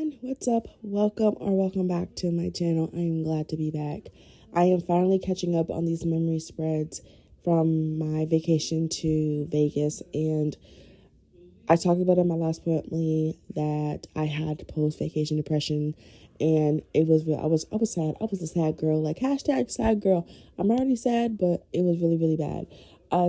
everyone, what's up? Welcome back to my channel. I am glad to be back. I am finally catching up on these memory spreads from my vacation to Vegas, and I talked about in my last point that I had post vacation depression, and it was real. I was sad. I was a sad girl. Like hashtag sad girl. I'm already sad, but it was really bad.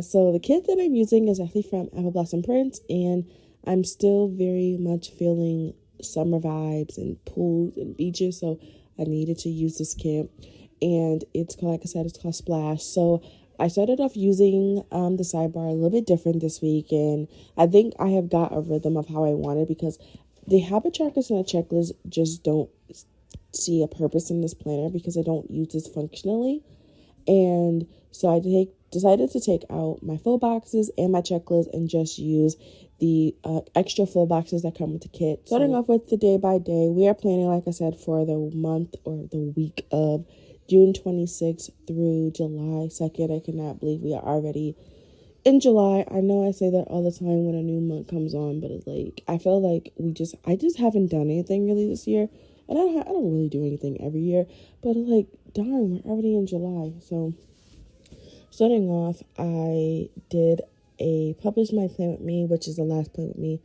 So the kit that I'm using is actually from Apple Blossom Prints, and I'm still very much feeling summer vibes and pools and beaches. So I needed to use this kit, and it's called, like I said, it's called Splash. So I started off using the sidebar a little bit different this week, and I think I have got a rhythm of how I want it, because the habit trackers and the checklist just don't see a purpose in this planner because I don't use this functionally. And so I decided to take out my full boxes and my checklist and just use the extra full boxes that come with the kit. Starting off with the day by day, we are planning, like I said, for the month or the week of June 26th through July 2nd. I cannot believe we are already in July. I know I say that all the time when a new month comes on, but it's like I feel like I just haven't done anything really this year, and I don't really do anything every year, but like darn, we're already in July. So starting off, I did a publish my plan with me, which is the last plan with me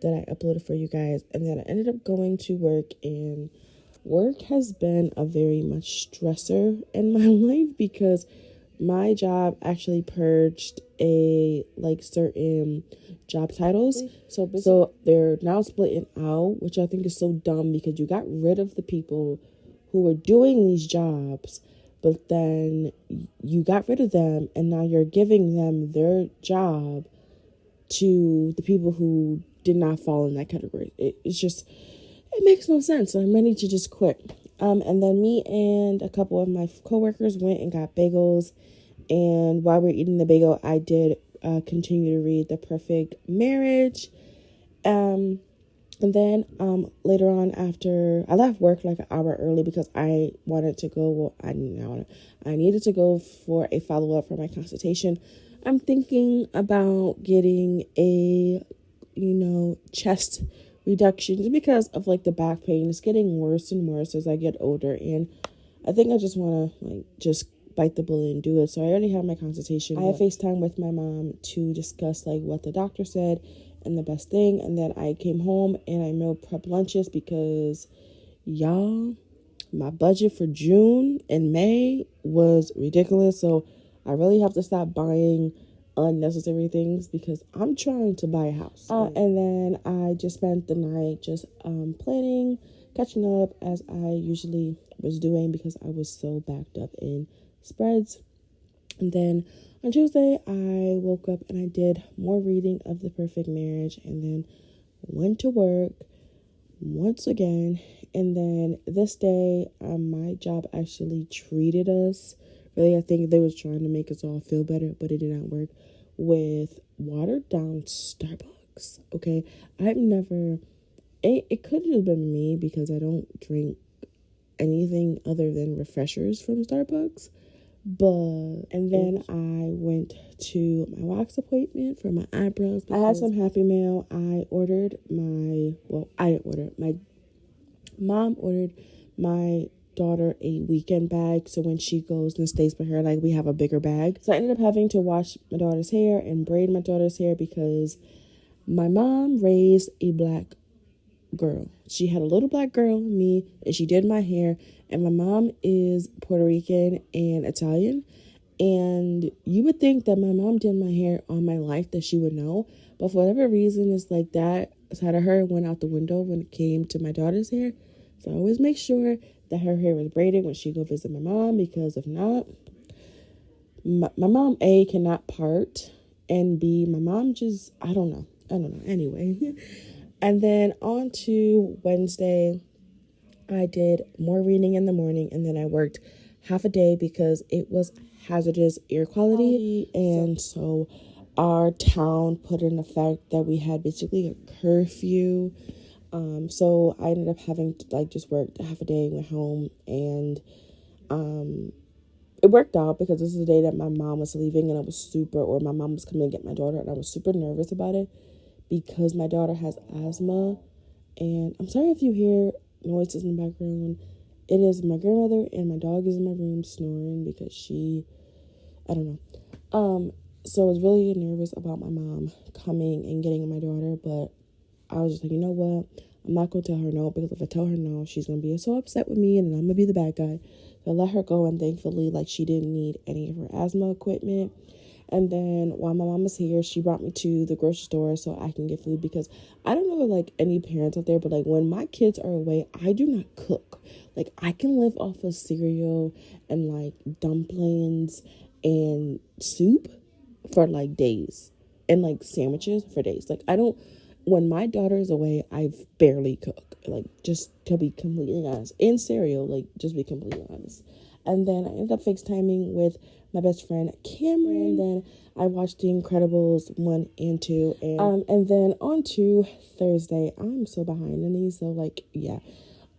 that I uploaded for you guys, and then I ended up going to work, and work has been a very much stressor in my life because my job actually purged certain job titles. So they're now splitting out, which I think is so dumb, because you got rid of the people who were doing these jobs, but then you got rid of them, and now you're giving them their job to the people who did not fall in that category. It makes no sense. So I'm ready to just quit. And then me and a couple of my coworkers went and got bagels. And while we were eating the bagel, I did continue to read The Perfect Marriage. And then later on, after I left work like an hour early because I wanted to go. Well, I needed to go for a follow up for my consultation. I'm thinking about getting a chest reduction, just because of like the back pain. It's getting worse and worse as I get older, and I think I just want to just bite the bullet and do it. So I already have my consultation. I have FaceTime with my mom to discuss like what the doctor said and the best thing, and then I came home and I meal prep lunches because y'all, my budget for June and May was ridiculous. So I really have to stop buying unnecessary things because I'm trying to buy a house. And then I just spent the night just planning, catching up as I usually was doing because I was so backed up in spreads. And then on Tuesday, I woke up and I did more reading of The Perfect Marriage, and then went to work once again. And then this day, my job actually treated us. Really, I think they was trying to make us all feel better, but it did not work, with watered down Starbucks. Okay, it could have been me because I don't drink anything other than refreshers from Starbucks. And then I went to my wax appointment for my eyebrows. I had some Happy Mail. My mom ordered my daughter a weekend bag, so when she goes and stays with her, like, we have a bigger bag. So I ended up having to wash my daughter's hair and braid my daughter's hair because my mom raised a black girl. She had a little black girl, me, and she did my hair. And my mom is Puerto Rican and Italian, and you would think that my mom did my hair all my life, that she would know, but for whatever reason, it's like that side of her went out the window when it came to my daughter's hair. So I always make sure that her hair is braided when she go visit my mom, because if not, my mom A, cannot part, and B, my mom just I don't know anyway. And then on to Wednesday, I did more reading in the morning, and then I worked half a day because it was hazardous air quality. And so our town put in effect that we had basically a curfew. So I ended up having to just work half a day, went home, and it worked out because this is the day that my mom was leaving, and my mom was coming to get my daughter, and I was super nervous about it because my daughter has asthma. And I'm sorry if you hear noises in the background. It is my grandmother and my dog is in my room snoring because I don't know. So I was really nervous about my mom coming and getting my daughter, but I was just like, you know what? I'm not going to tell her no, because if I tell her no, she's going to be so upset with me and then I'm going to be the bad guy. So I let her go, and thankfully, like, she didn't need any of her asthma equipment. And then while my mom was here, she brought me to the grocery store so I can get food, because I don't know, like, any parents out there, but like when my kids are away, I do not cook. Like, I can live off of cereal and like dumplings and soup for like days, and like sandwiches for days. Like, I don't, when my daughter is away, I barely cook, like, just to be completely honest, and cereal, like, just be completely honest. And then I ended up FaceTiming with my best friend Cameron. Then I watched The Incredibles 1 and 2, and then on to Thursday. I'm so behind in these, so like, yeah.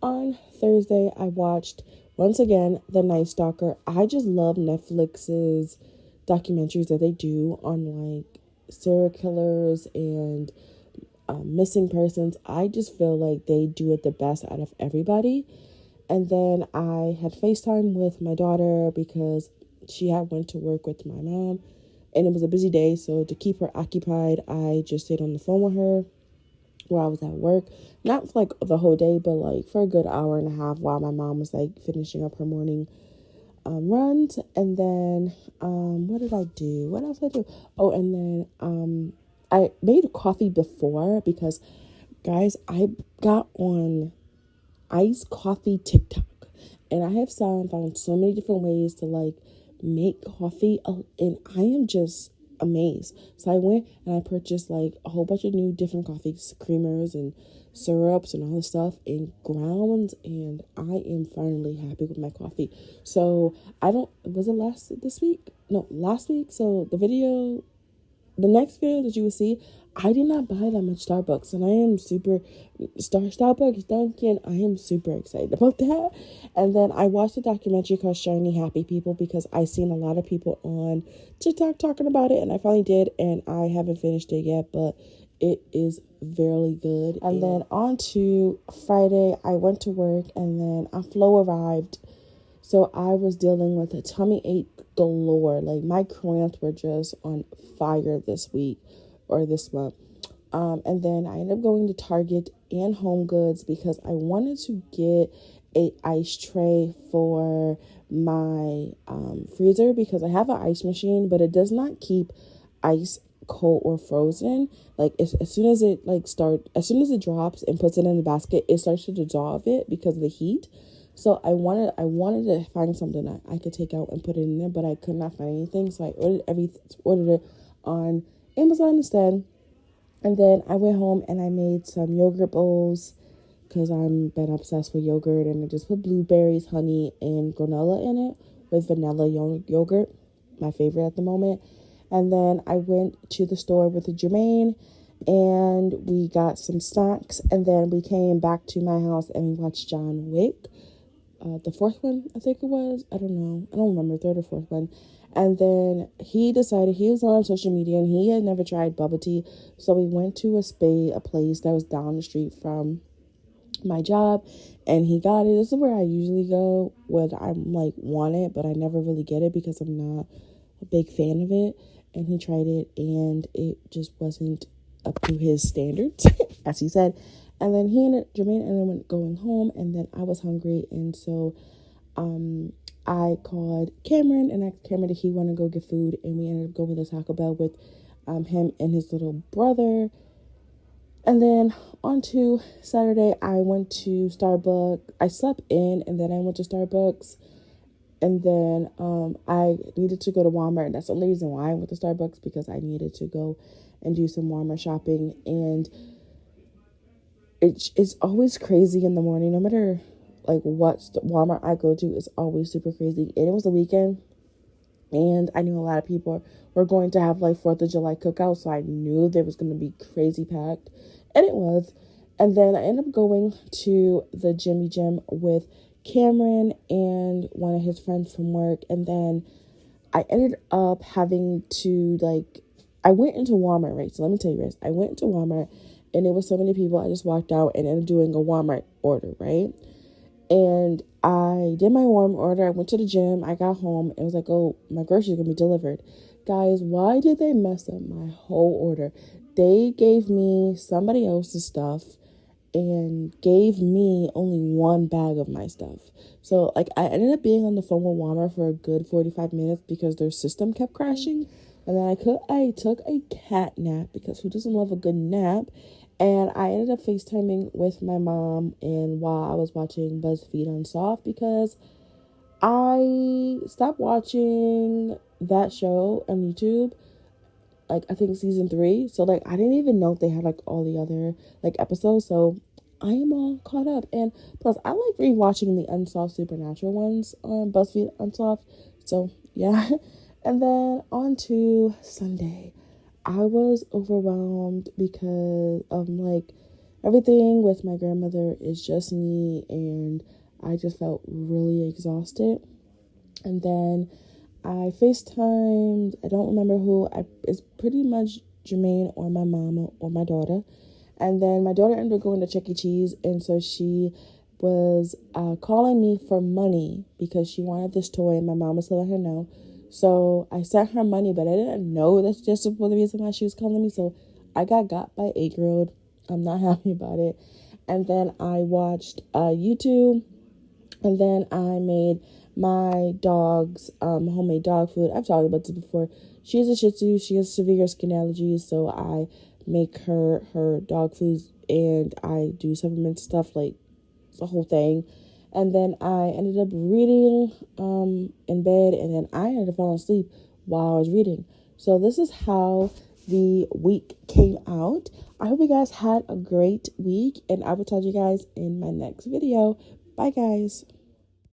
On Thursday, I watched once again The Night Stalker. I just love Netflix's documentaries that they do on like serial killers and missing persons. I just feel like they do it the best out of everybody. And then I had FaceTime with my daughter because she had went to work with my mom, and it was a busy day. So to keep her occupied, I just stayed on the phone with her while I was at work. Not for like the whole day, but like for a good hour and a half while my mom was like finishing up her morning runs. And then what did I do? What else did I do? Oh, and then I made coffee before, because guys, I got on iced coffee TikTok, and I have found so many different ways to like make coffee, and I am just amazed. So I went and I purchased like a whole bunch of new different coffees, creamers and syrups and all this stuff, and grounds, and I am finally happy with my coffee. So I don't, was it last week? No, last week. So the next video that you will see, I did not buy that much Starbucks, and I am super Starbucks Dunkin'. I am super excited about that. And then I watched a documentary called Shiny Happy People, because I seen a lot of people on TikTok talking about it, and I finally did, and I haven't finished it yet, but it is very good. And then on to Friday, I went to work, and then a Flo arrived. So I was dealing with a tummy ache galore. Like, my cramps were just on fire this week or this month. And then I ended up going to Target and Home Goods because I wanted to get a ice tray for my freezer, because I have an ice machine, but it does not keep ice cold or frozen. Like, as soon as it drops and puts it in the basket, it starts to dissolve it because of the heat. So I wanted to find something that I could take out and put it in there, but I could not find anything. So I ordered it on Amazon instead. And then I went home and I made some yogurt bowls, because I'm been obsessed with yogurt, and I just put blueberries, honey, and granola in it with vanilla yogurt, my favorite at the moment. And then I went to the store with Jermaine, and we got some snacks, and then we came back to my house and we watched John Wick. The fourth one, I think it was. I don't know. I don't remember, third or fourth one. And then he decided, he was on social media and he had never tried bubble tea. So we went to a place that was down the street from my job, and he got it. This is where I usually go when I'm like want it, but I never really get it because I'm not a big fan of it. And he tried it, and it just wasn't up to his standards, as he said. And then Jermaine ended up going home, and then I was hungry, and so I called Cameron and asked Cameron if he want to go get food, and we ended up going to Taco Bell with him and his little brother. And then on to Saturday, I went to Starbucks. I slept in, and then I went to Starbucks. And then I needed to go to Walmart. And that's the only reason why I went to Starbucks, because I needed to go and do some Walmart shopping. And it's always crazy in the morning. No matter like what Walmart I go to, it's always super crazy. And it was the weekend, and I knew a lot of people were going to have like 4th of July cookout, so I knew there was going to be crazy packed, and it was. And then I ended up going to the Jimmy Gym with Cameron and one of his friends from work, and then I ended up having to I went into Walmart, right? So let me tell you this. I went into Walmart, and it was so many people. I just walked out and ended up doing a Walmart order, right? And I did my Walmart order. I went to the gym. I got home. It was like, oh, my groceries are going to be delivered. Guys, why did they mess up my whole order? They gave me somebody else's stuff and gave me only one bag of my stuff. So, like, I ended up being on the phone with Walmart for a good 45 minutes because their system kept crashing. And then I took a cat nap, because who doesn't love a good nap? And I ended up FaceTiming with my mom and while I was watching BuzzFeed Unsolved, because I stopped watching that show on YouTube, like, I think season 3. So, like, I didn't even know if they had, like, all the other, like, episodes. So I am all caught up. And plus, I like rewatching the Unsolved Supernatural ones on BuzzFeed Unsolved. So, yeah. And then on to Sunday. I was overwhelmed because like, everything with my grandmother is just me, and I just felt really exhausted. And then I FaceTimed, I don't remember who, it's pretty much Jermaine or my mama or my daughter. And then my daughter ended up going to Chuck E. Cheese, and so she was calling me for money because she wanted this toy, and my mom was telling her no. So I sent her money, but I didn't know that's just for the reason why she was calling me. So I got by 8-year-old. I'm not happy about it. And then I watched YouTube, and then I made my dog's homemade dog food. I've talked about this before. She has a Shih Tzu. She has severe skin allergies, so I make her dog food, and I do supplement stuff, like the whole thing. And then I ended up reading in bed, and then I ended up falling asleep while I was reading. So this is how the week came out. I hope you guys had a great week, and I will talk to you guys in my next video. Bye, guys.